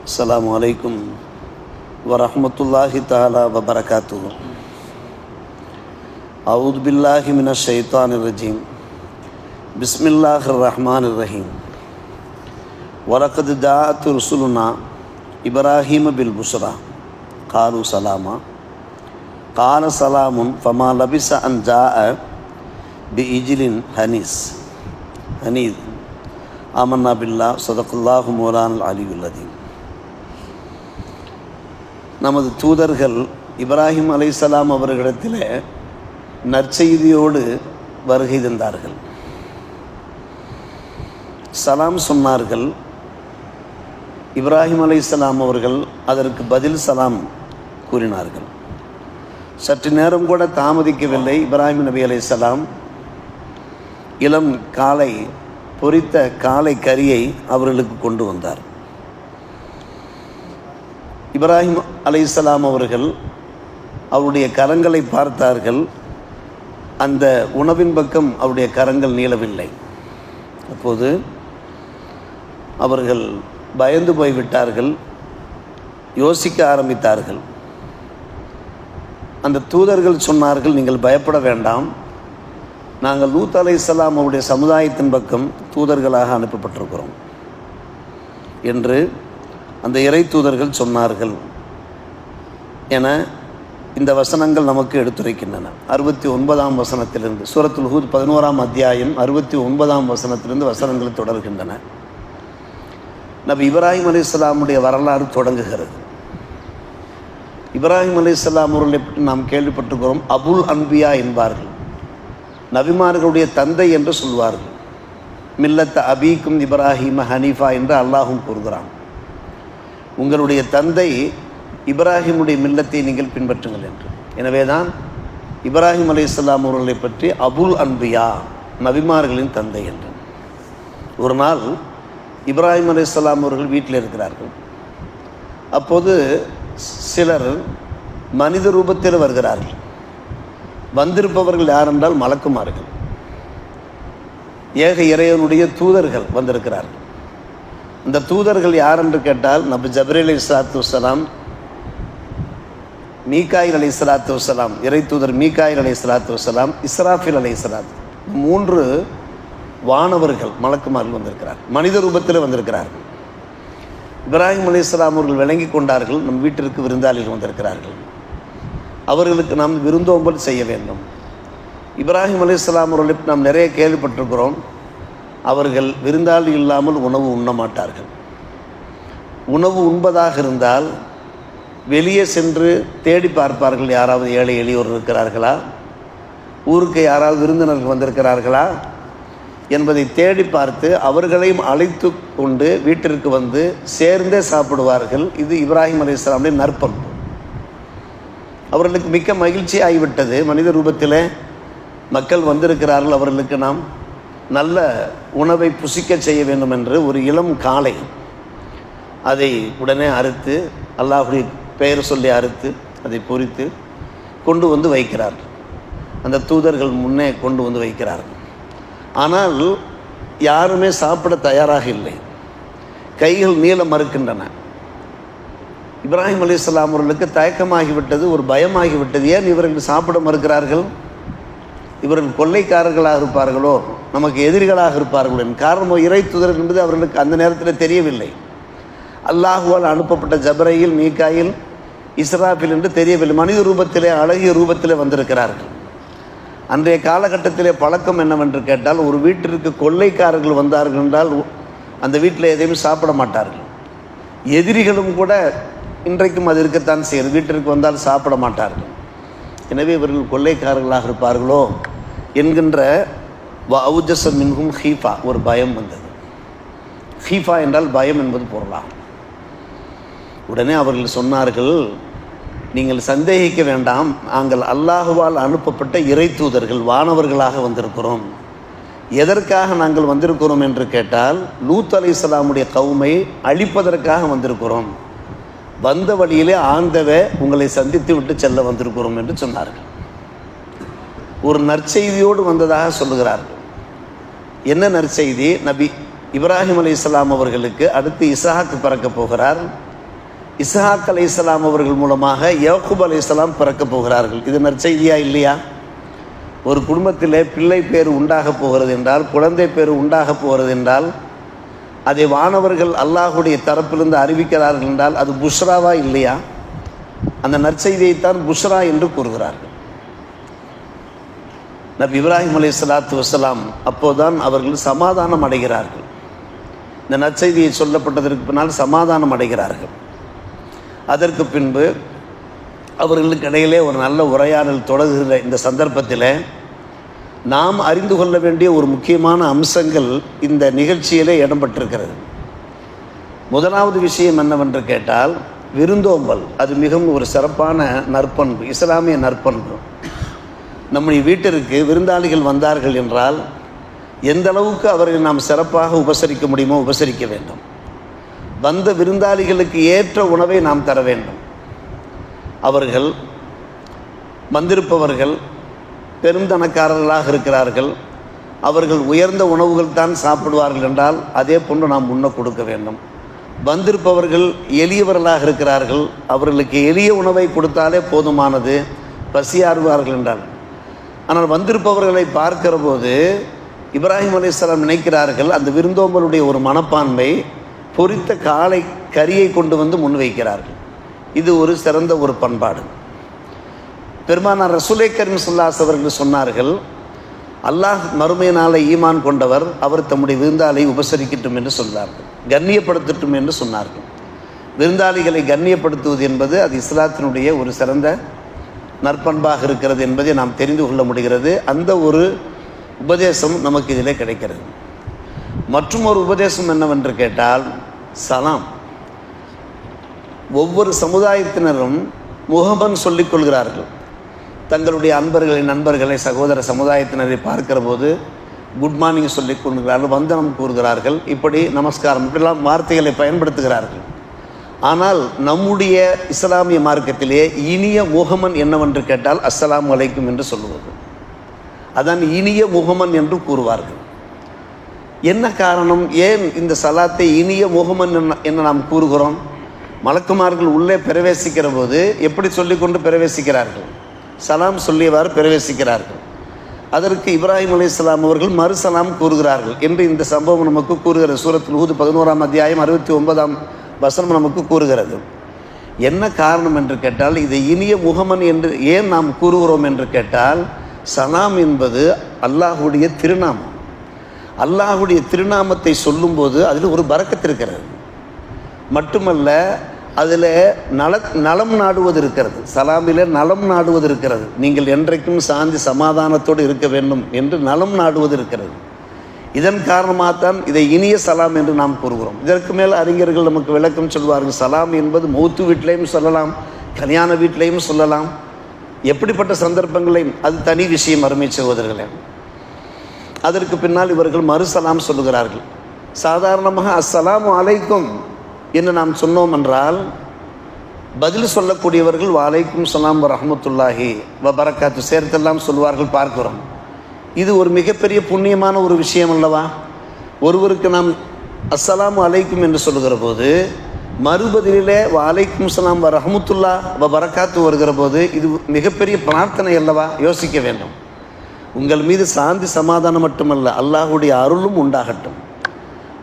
அஸ்ஸலாமு அலைக்கும் வரஹ்மத்துல்லாஹி தஆலா வபரகாத்துஹு. அஊது பில்லாஹி மினஷ் ஷைத்தானிர் ரஜீம். பிஸ்மில்லாஹிர் ரஹ்மானிர் ரஹீம். வலகத் ஜாஅத் ருசுலுனா இப்ராஹீம பில் புஷ்ரா காலு சலாமா கால சலாமுன் ஃபமா லபிஸ அன் ஜாஅ பி இஜ்லின் ஹனீத் ஆமன்னா பில்லாஹ் ஸதகல்லாஹு மௌலானல் அலியுல் அதீம். நமது தூதர்கள் இப்ராஹிம் அலைஹிஸ்ஸலாம் அவர்களிடத்தில் நற்செய்தியோடு வருகை தந்தார்கள். சலாம் சொன்னார்கள். இப்ராஹிம் அலைஹிஸ்ஸலாம் அவர்கள் அதற்கு பதில் சலாம் கூறினார்கள். சற்று நேரம் கூட தாமதிக்கவில்லை. இப்ராஹிம் நபி அலைஹிஸ்ஸலாம் இளம் காளை, பொரித்த காளை கறியை அவர்களுக்கு கொண்டு வந்தார். இப்ராஹிம் அலைஹிஸ்ஸலாம் அவர்கள் அவருடைய கரங்களை பார்த்தார்கள். அந்த உணவின் பக்கம் அவருடைய கரங்கள் நீளவில்லை. அப்போது அவர்கள் பயந்து போய்விட்டார்கள், யோசிக்க ஆரம்பித்தார்கள். அந்த தூதர்கள் சொன்னார்கள், நீங்கள் பயப்பட வேண்டாம், நாங்கள் லூத் அலைஹிஸ்ஸலாம் அவருடைய சமுதாயத்தின் பக்கம் தூதர்களாக அனுப்பப்பட்டிருக்கிறோம் என்று அந்த இறை தூதர்கள் சொன்னார்கள் என இந்த வசனங்கள் நமக்கு எடுத்துரைக்கின்றன. 69ஆம் வசனத்திலிருந்து, சூரத்துல் ஹூத் 11ஆம் அத்தியாயம் 69ஆம் வசனத்திலிருந்து வசனங்கள் தொடர்கின்றன. நபி இப்ராஹிம் அலைஹிஸ்ஸலாமுடைய வரலாறு தொடங்குகிறது. இப்ராஹிம் அலைஹிஸ்ஸலாம் அவர்களை பற்றி நாம் கேள்விப்பட்டிருக்கிறோம். அபுல் அன்பியா என்பார்கள், நபிமார்களுடைய தந்தை என்று சொல்வார்கள். மில்லத்த அபீக்கும் இப்ராஹிம ஹனீஃபா என்று அல்லாஹும் கூறுகிறான். உங்களுடைய தந்தை இப்ராஹிமுடைய மில்லத்தை நீங்கள் பின்பற்றுங்கள் என்று. எனவே தான் இப்ராஹிம் அலைஹிஸ்ஸலாம் அவர்களை பற்றி அபுல் அன்பியா, நபிமார்களின் தந்தை என்று. ஒரு நாள் இப்ராஹிம் அலைஹிஸ்ஸலாம் அவர்கள் வீட்டில் இருக்கிறார்கள். அப்போது சிலர் மனித ரூபத்தில் வருகிறார்கள். வந்திருப்பவர்கள் யார் என்றால் மலக்குமார்கள், ஏக இறைவனுடைய தூதர்கள் வந்திருக்கிறார்கள். இந்த தூதர்கள் யார் என்று கேட்டால் நபி ஜப்ரீல் அலைஹிஸ்ஸலாத்து வஸ்ஸலாம், மீகாயில் அலைஹிஸ்ஸலாத்து வஸ்ஸலாம், இறை தூதர் மீகாயில் அலைஹிஸ்ஸலாத்து வஸ்ஸலாம், இஸ்ராஃபில் அலைஹிஸ்ஸலாத்து, 3 வானவர்கள் மலக்குமார்கள் வந்திருக்கிறார், மனித ரூபத்தில் வந்திருக்கிறார்கள். இப்ராஹிம் அலைஹிஸ்ஸலாம் அவர்கள் விளங்கி கொண்டார்கள், நம் வீட்டிற்கு விருந்தாளிகள் வந்திருக்கிறார்கள், அவர்களுக்கு நாம் விருந்தோம்பல் செய்ய வேண்டும். இப்ராஹிம் அலைஹிஸ்ஸலாம் அவர்களை நாம் நிறைய கேள்விப்பட்டிருக்கிறோம். அவர்கள் விருந்தாளி இல்லாமல் உணவு உண்ண மாட்டார்கள். உணவு உண்பதாக இருந்தால் வெளியே சென்று தேடி பார்ப்பார்கள், யாராவது ஏழை எளியோர் இருக்கிறார்களா, ஊருக்கு யாராவது விருந்தினர்கள் வந்திருக்கிறார்களா என்பதை தேடி பார்த்து அவர்களையும் அழைத்து கொண்டு வீட்டிற்கு வந்து சேர்ந்தே சாப்பிடுவார்கள். இது இப்ராஹிம் அலைஹிஸ்ஸலாமுடைய நற்பண்பு. அவர்களுக்கு மிக்க மகிழ்ச்சி ஆகிவிட்டது. மனித ரூபத்தில் மக்கள் வந்திருக்கிறார்கள், அவர்களுக்கு நாம் நல்ல உணவை புசிக்க செய்ய வேண்டும் என்று ஒரு இளம் காளை, அதை உடனே அறுத்து, அல்லாஹ்வுடைய பெயர் சொல்லி அறுத்து அதை பொரித்து கொண்டு வந்து வைக்கிறார்கள். அந்த தூதர்கள் முன்னே கொண்டு வந்து வைக்கிறார்கள். ஆனால் யாருமே சாப்பிட தயாராக இல்லை. கைகள் நீள மறுக்கின்றன. இப்ராஹிம் அலைஹிஸ்ஸலாம் அவர்களுக்கு தயக்கமாகிவிட்டது, ஒரு பயமாகிவிட்டது. ஏன் இவர்கள் சாப்பிட மறுக்கிறார்கள்? இவர்கள் கொள்ளைக்காரர்களாக இருப்பார்களோ, நமக்கு எதிரிகளாக இருப்பார்களோ என் காரணமோ, இறை தூதர் என்பது அவர்களுக்கு அந்த நேரத்தில் தெரியவில்லை. அல்லாஹுவால் அனுப்பப்பட்ட ஜப்ரையில், மீகாயில், இஸ்ராஃபில் என்று தெரியவில்லை. மனித ரூபத்திலே, அழகிய ரூபத்திலே வந்திருக்கிறார்கள். அன்றைய காலகட்டத்திலே பழக்கம் என்னவென்று கேட்டால், ஒரு வீட்டிற்கு கொள்ளைக்காரர்கள் வந்தார்கள் என்றால் அந்த வீட்டில் எதையும் சாப்பிட மாட்டார்கள். எதிரிகளும் கூட இன்றைக்கும் அது இருக்கத்தான் செய்யுது, வீட்டிற்கு வந்தால் சாப்பிட மாட்டார்கள். எனவே இவர்கள் கொள்ளைக்காரர்களாக இருப்பார்களோ என்கின்ற வஅவுஜஸ மின்ஹும் ஹீஃபா, ஒரு பயம் வந்தது. ஹீஃபா என்றால் பயம் என்பது பொருளாகும். உடனே அவர்கள் சொன்னார்கள், நீங்கள் சந்தேகிக்க வேண்டாம், நாங்கள் அல்லாஹுவால் அனுப்பப்பட்ட இறை தூதர்கள், வானவர்களாக வந்திருக்கிறோம். எதற்காக நாங்கள் வந்திருக்கிறோம் என்று கேட்டால், லூத் அலைஹிஸ்ஸலாமுடைய கௌமை அழிப்பதற்காக வந்திருக்கிறோம். வந்த வழியிலே ஆண்டவே உங்களை சந்தித்து விட்டு செல்ல வந்திருக்கிறோம் என்று சொன்னார்கள். ஒரு நற்செய்தியோடு வந்ததாக சொல்லுகிறார்கள். என்ன நற்செய்தி? நபி இப்ராஹிம் அலைஹிஸ்ஸலாம் அவர்களுக்கு அடுத்து இஸ்ஹாக் பிறக்கப் போகிறார். இஸ்ஹாக் அலைஹிஸ்ஸலாம் அவர்கள் மூலமாக யாக்கூப் அலைஹிஸ்ஸலாம் பிறக்க போகிறார்கள். இது நற்செய்தியா இல்லையா? ஒரு குடும்பத்தில் பிள்ளை பேர் உண்டாக போகிறது என்றால், குழந்தை பேர் உண்டாக போகிறது என்றால், அதை வானவர்கள் அல்லாஹுடைய தரப்பிலிருந்து அறிவிக்கிறார்கள் என்றால் அது புஷ்ராவா இல்லையா? அந்த நற்செய்தியைத்தான் புஷ்ரா என்று கூறுகிறார்கள். நபி இப்ராஹிம் அலைஹிஸ்ஸலாத்து வஸ்ஸலாம் அப்போதான் அவர்கள் சமாதானம் அடைகிறார்கள். இந்த நற்செய்தியை சொல்லப்பட்டதற்கு பின்னால் சமாதானம் அடைகிறார்கள். அதற்கு பின்பு அவர்களுக்கு இடையிலே ஒரு நல்ல உரையாடல் தொடங்குகிற இந்த சந்தர்ப்பத்தில் நாம் அறிந்து கொள்ள வேண்டிய ஒரு முக்கியமான அம்சங்கள் இந்த நிகழ்ச்சியிலே இடம்பெற்றிருக்கிறது. முதலாவது விஷயம் என்னவென்று கேட்டால், விருந்தோம்பல். அது மிகவும் ஒரு சிறப்பான நற்பண்பு, இஸ்லாமிய நற்பண்பு. நம்முடைய வீட்டிற்கு விருந்தாளிகள் வந்தார்கள் என்றால் எந்த அளவுக்கு அவர்களை நாம் சிறப்பாக உபசரிக்க முடியுமோ உபசரிக்க வேண்டும். வந்த விருந்தாளிகளுக்கு ஏற்ற உணவை நாம் தர வேண்டும். அவர்கள் வந்திருப்பவர்கள் பெருந்தனக்காரர்களாக இருக்கிறார்கள், அவர்கள் உயர்ந்த உணவுகள் தான் சாப்பிடுவார்கள் என்றால் அதே போன்று நாம் முன்ன கொடுக்க வேண்டும். வந்திருப்பவர்கள் எளியவர்களாக இருக்கிறார்கள், அவர்களுக்கு எளிய உணவை கொடுத்தாலே போதுமானது, பசியாறுவார்கள் என்றால். ஆனால் வந்திருப்பவர்களை பார்க்கிற போது இப்ராஹிம் அலைஹிஸ்ஸலாம் நினைக்கிறார்கள், அந்த விருந்தோம்பலுடைய ஒரு மனப்பான்மை, பொரித்த காளை கறியை கொண்டு வந்து முன்வைக்கிறார்கள். இது ஒரு சிறந்த ஒரு பண்பாடு. பெருமானார் ரசூலே கரீம் ஸல்லல்லாஹு அலைஹி அவர்கள் சொன்னார்கள், அல்லாஹ் மறுமை நாளை ஈமான் கொண்டவர் அவர் தம்முடைய விருந்தாளியை உபசரிக்கட்டும் என்று சொன்னார்கள், கண்ணியப்படுத்தட்டும் என்று சொன்னார்கள். விருந்தாளிகளை கண்ணியப்படுத்துவது என்பது அது இஸ்லாத்தினுடைய ஒரு சிறந்த நற்பண்பாக இருக்கிறது என்பதை நாம் தெரிந்து கொள்ள முடிகிறது. அந்த ஒரு உபதேசம் நமக்கு இதிலே கிடைக்கிறது. மற்றும் ஒரு உபதேசம் என்னவென்று கேட்டால், சலாம். ஒவ்வொரு சமுதாயத்தினரும் முகமன் சொல்லிக் கொள்கிறார்கள். தங்களுடைய அன்பர்களை, நண்பர்களை, சகோதர சமுதாயத்தினரை பார்க்கிற போது குட் மார்னிங் சொல்லிக் கொள்கிறார்கள், வந்தனம் கூறுகிறார்கள், இப்படி நமஸ்காரம், இப்படிலாம் வார்த்தைகளை பயன்படுத்துகிறார்கள். ஆனால் நம்முடைய இஸ்லாமிய மார்க்கத்திலே இனிய முகமன் என்னவென்று கேட்டால் அஸ்ஸலாமு அலைக்கும் என்று சொல்லுவது. அதான் இனிய முகமன் என்று கூறுவார்கள். என்ன காரணம்? ஏன் இந்த சலாத்தை இனிய முகமன் என்ன நாம் கூறுகிறோம்? மலக்குமார்கள் உள்ளே பிரவேசிக்கிற போது எப்படி சொல்லிக்கொண்டு பிரவேசிக்கிறார்கள்? சலாம் சொல்லியவாறு பிரவேசிக்கிறார்கள். அதற்கு இப்ராஹிம் அலைஹிஸ்ஸலாம் அவர்கள் மறுசலாம் கூறுகிறார்கள் என்று இந்த சம்பவம் நமக்கு கூறுகிறது. சூரத்துல் ஹூத் 11ஆம் அத்தியாயம் 69ஆம் வசனம் நமக்கு கூறுகிறது. என்ன காரணம் என்று கேட்டால், இதை இனிய முகமன் என்று ஏன் நாம் கூறுகிறோம் என்று கேட்டால், சலாம் என்பது அல்லாஹுடைய திருநாமம். அல்லாஹுடைய திருநாமத்தை சொல்லும்போது அதில் ஒரு பரக்கத்து இருக்கிறது. மட்டுமல்ல, அதில் நலம் நாடுவது இருக்கிறது. சலாமில் நலம் நாடுவது இருக்கிறது. நீங்கள் என்றைக்கும் சாந்தி சமாதானத்தோடு இருக்க வேண்டும் என்று நலம் நாடுவது இருக்கிறது. இதன் காரணமாகத்தான் இதை இனிய சலாம் என்று நாம் கூறுகிறோம். இதற்கு மேல் அறிஞர்கள் நமக்கு விளக்கம் சொல்வார்கள். சலாம் என்பது மௌத்து வீட்டிலையும் சொல்லலாம், கல்யாண வீட்டிலையும் சொல்லலாம், எப்படிப்பட்ட சந்தர்ப்பங்களையும், அது தனி விஷயம். அருமை சகோதரர்களே, அதற்கு பின்னால் இவர்கள் மறுசலாம் சொல்லுகிறார்கள். சாதாரணமாக அஸ்ஸலாமு அலைக்கும் என்று நாம் சொன்னோம் என்றால் பதில் சொல்லக்கூடியவர்கள் வலைக்கும் சலாம் வரஹ்மத்துல்லாஹி வபரகாத்து சேர்த்தெல்லாம் சொல்வார்கள், பார்க்கிறோம். இது ஒரு மிகப்பெரிய புண்ணியமான ஒரு விஷயம் அல்லவா? ஒருவருக்கு நாம் அஸ்ஸலாமு அலைக்கும் என்று சொல்லுகிற போது மறுபதிலே வலைக்கும் சலாம் வரஹ்மத்துல்லா வபரகாத்து வருகிற போது இது மிகப்பெரிய பிரார்த்தனை அல்லவா? யோசிக்க வேண்டும். உங்கள் மீது சாந்தி சமாதானம் மட்டுமல்ல, அல்லாஹுடைய அருளும் உண்டாகட்டும்,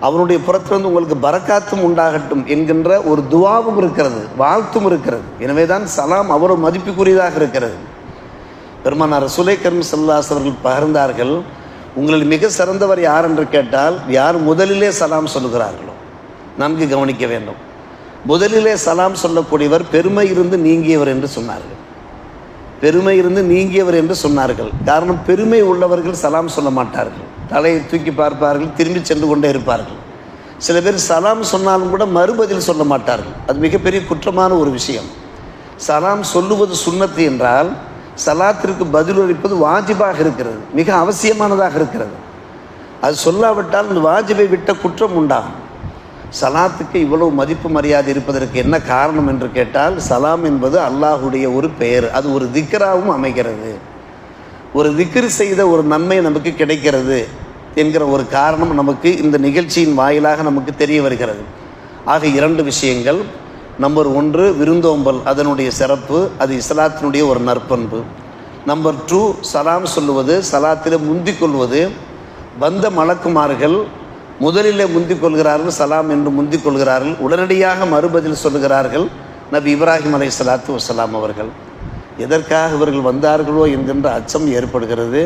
அவனுடைய புறத்திலிருந்து உங்களுக்கு பரக்காத்தும் உண்டாகட்டும் என்கின்ற ஒரு துவாவும் இருக்கிறது, வாழ்த்தும் இருக்கிறது. எனவே தான் சலாம் அவ்வளவு மதிப்புக்குரியதாக இருக்கிறது. பெருமானார் ரசூலே கரீம் ஸல்லல்லாஹு அலைஹி அவர்கள் பகிர்ந்தார்கள், உங்களில் மிக சிறந்தவர் யார் என்று கேட்டால் யார் முதலிலே சலாம் சொல்லுகிறார்களோ. நன்கு கவனிக்க வேண்டும். முதலிலே சலாம் சொல்லக்கூடியவர் பெருமை இருந்து நீங்கியவர் என்று சொன்னார்கள். பெருமை இருந்து நீங்கியவர் என்று சொன்னார்கள். காரணம், பெருமை உள்ளவர்கள் சலாம் சொல்ல மாட்டார்கள், தலையை தூக்கி பார்ப்பார்கள், திரும்பி சென்று கொண்டே இருப்பார்கள். சில பேர் சலாம் சொன்னாலும் கூட மறுபதில் சொல்ல மாட்டார்கள். அது மிகப்பெரிய குற்றமான ஒரு விஷயம். சலாம் சொல்லுவது சுன்னத்து என்றால் சலாத்திற்கு பதிலளிப்பது வாஜிபாக இருக்கிறது, மிக அவசியமானதாக இருக்கிறது. அது சொல்லாவிட்டால் அந்த வாஜிபை விட்ட குற்றம் உண்டாகும். சலாத்துக்கு இவ்வளவு மதிப்பு மரியாதை இருப்பதற்கு என்ன காரணம் என்று கேட்டால், சலாம் என்பது அல்லாஹுடைய ஒரு பெயர், அது ஒரு திக்ராவும் அமைகிறது. ஒரு திக்ர் செய்த ஒரு நன்மை நமக்கு கிடைக்கிறது என்கிற ஒரு காரணம் நமக்கு இந்த நிகழ்ச்சியின் வாயிலாக நமக்கு தெரிய வருகிறது. ஆக இரண்டு விஷயங்கள். நம்பர் 1 விருந்தோம்பல், அதனுடைய சிறப்பு, அது இஸ்லாத்தினுடைய ஒரு நற்பண்பு. நம்பர் 2 சலாம் சொல்லுவது, சலாத்தில் முந்திக் கொள்வது. வந்த மலக்குமார்கள் முதலிலே முந்திக் கொள்கிறார்கள், சலாம் என்று முந்திக் கொள்கிறார்கள். உடனடியாக மறுபதில் சொல்லுகிறார்கள் நபி இப்ராஹிம் அலைஹிஸ்ஸலாத்து வஸ்ஸலாம் அவர்கள். எதற்காக இவர்கள் வந்தார்களோ என்கின்ற அச்சம் ஏற்படுகிறது.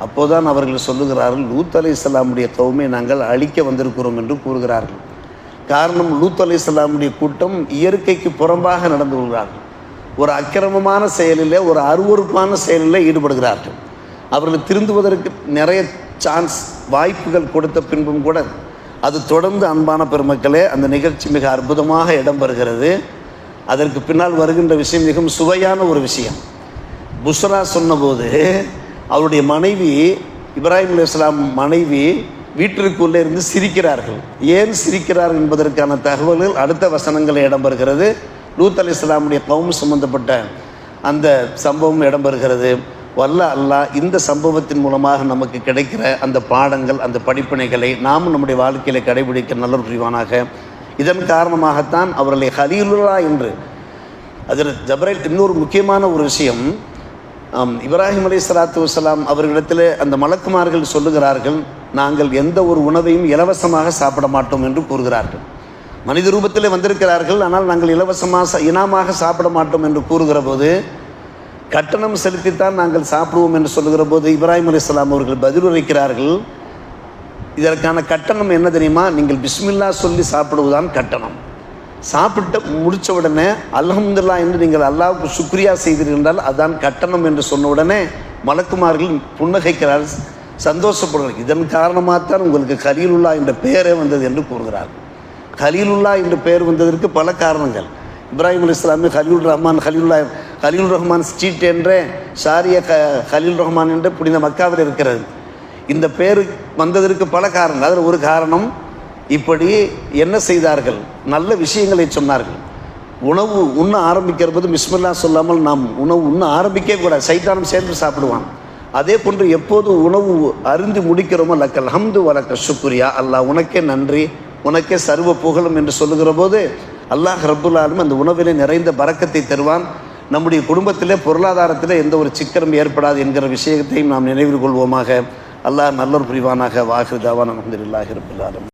அப்போதான் அவர்கள் சொல்லுகிறார்கள், லூத் அலைஹிஸ்ஸலாமுடைய கௌமை நாங்கள் அழிக்க வந்திருக்கிறோம் என்று கூறுகிறார்கள். காரணம், லூத் அலைஹிஸ்ஸலாமுடைய கூட்டம் இயற்கைக்கு புறம்பாக நடந்து கொள்கிறார்கள். ஒரு அக்கிரமமான செயலில், ஒரு அருவருப்பான செயலில் ஈடுபடுகிறார்கள். அவர்கள் திருந்துவதற்கு நிறைய வாய்ப்புகள் கொடுத்த பின்பும் கூட அது தொடர்ந்து, அன்பான பெருமக்களே, அந்த நிகழ்ச்சி மிக அற்புதமாக இடம்பெறுகிறது. அதற்கு பின்னால் வருகின்ற விஷயம் மிகவும் சுவையான ஒரு விஷயம். புஷ்ரா சொன்னபோது அவருடைய மனைவி, இப்ராஹிம் அலைஹிஸ்ஸலாம் மனைவி வீட்டிற்குள்ளே இருந்து சிரிக்கிறார்கள். ஏன் சிரிக்கிறார்கள் என்பதற்கான தகவல்கள் அடுத்த வசனங்களில் இடம்பெறுகிறது. லூத் அலைஹிஸ்ஸலாமுடைய கௌம் சம்பந்தப்பட்ட அந்த சம்பவம் இடம்பெறுகிறது. வல்ல அல்லாஹ் இந்த சம்பவத்தின் மூலமாக நமக்கு கிடைக்கிற அந்த பாடங்கள், அந்த படிப்பினைகளை நாம் நம்முடைய வாழ்க்கையில் கடைபிடிக்க நல்ல புரிவானாக. இதன் காரணமாகத்தான் அவர்களை ஹலீலுல்லா என்று, அதில் ஜப்ரைல் இன்னொரு முக்கியமான ஒரு விஷயம், இப்ராஹிம் அலைஹிஸ்ஸலாத்து வஸ்ஸலாம் அவர்களிடத்தில் அந்த மலக்குமார்கள் சொல்லுகிறார்கள், நாங்கள் எந்த ஒரு உணவையும் இலவசமாக சாப்பிட மாட்டோம் என்று கூறுகிறார்கள். மனித ரூபத்தில் வந்திருக்கிறார்கள், ஆனால் நாங்கள் இலவசமாக இனாமாக சாப்பிட மாட்டோம் என்று கூறுகிற போது, கட்டணம் செலுத்தித்தான் நாங்கள் சாப்பிடுவோம் என்று சொல்லுகிற போது இப்ராஹிம் அலைஹிஸ்ஸலாம் அவர்கள் பதிலுரைக்கிறார்கள், இதற்கான கட்டணம் என்ன தெரியுமா? நீங்கள் பிஸ்மில்லா சொல்லி சாப்பிடுவதுதான் கட்டணம். சாப்பிட்டு முடித்த உடனே அல்ஹம்துலில்லாஹ் என்று நீங்கள் அல்லாஹ்வுக்கு சுக்ரியா செய்திருந்தால் அதுதான் கட்டணம் என்று சொன்ன உடனே மலக்குமார்கள் புன்னகைக்கிறார்கள், சந்தோஷப்படுகிறார்கள். இதன் காரணமாகத்தான் உங்களுக்கு கலீலுல்லா என்ற பெயரே வந்தது என்று கூறுகிறார்கள். கலீலுல்லா என்ற பெயர் வந்ததற்கு பல காரணங்கள். இப்ராஹிம் அலைஹிஸ்ஸலாம் கலீலுர் ரஹ்மான் ஸ்ட்ரீட் என்ற ஷாரிய கலீல் ரஹ்மான் என்ற புனித மக்காவில் இருக்கிறது. இந்த பேர் வந்ததற்கு பல காரணங்கள். அதில் ஒரு காரணம், இப்படி என்ன செய்தார்கள், நல்ல விஷயங்களை சொன்னார்கள். உணவு உண்ண ஆரம்பிக்கிற போது பிஸ்மில்லா சொல்லாமல் நாம் உணவு உண்ண ஆரம்பிக்கவே கூடாது, சைத்தானம் சேர்ந்து சாப்பிடுவான். அதே போன்று எப்போது உணவு அருந்தி முடிக்கிறோமோ லக்கல் ஹம்து வலக்க ஷுக்ரியா, அல்லாஹ் உனக்கே நன்றி, உனக்கே சர்வ புகழும் என்று சொல்லுகிற போது அல்லாஹ் ரப்புல் ஆலமீன் அந்த உணவிலே நிறைந்த பரக்கத்தை தருவான். நம்முடைய குடும்பத்திலே பொருளாதாரத்தில் எந்த ஒரு சிக்கலும் ஏற்படாது என்கிற விஷயத்தையும் நாம் நினைவில் கொள்வோமாக. அல்லாஹ் நல்லொரு புரிவானாக. வாஹிர் தாவான் அல்ஹம்துலில்லாஹி ரப்பில் ஆலமீன்.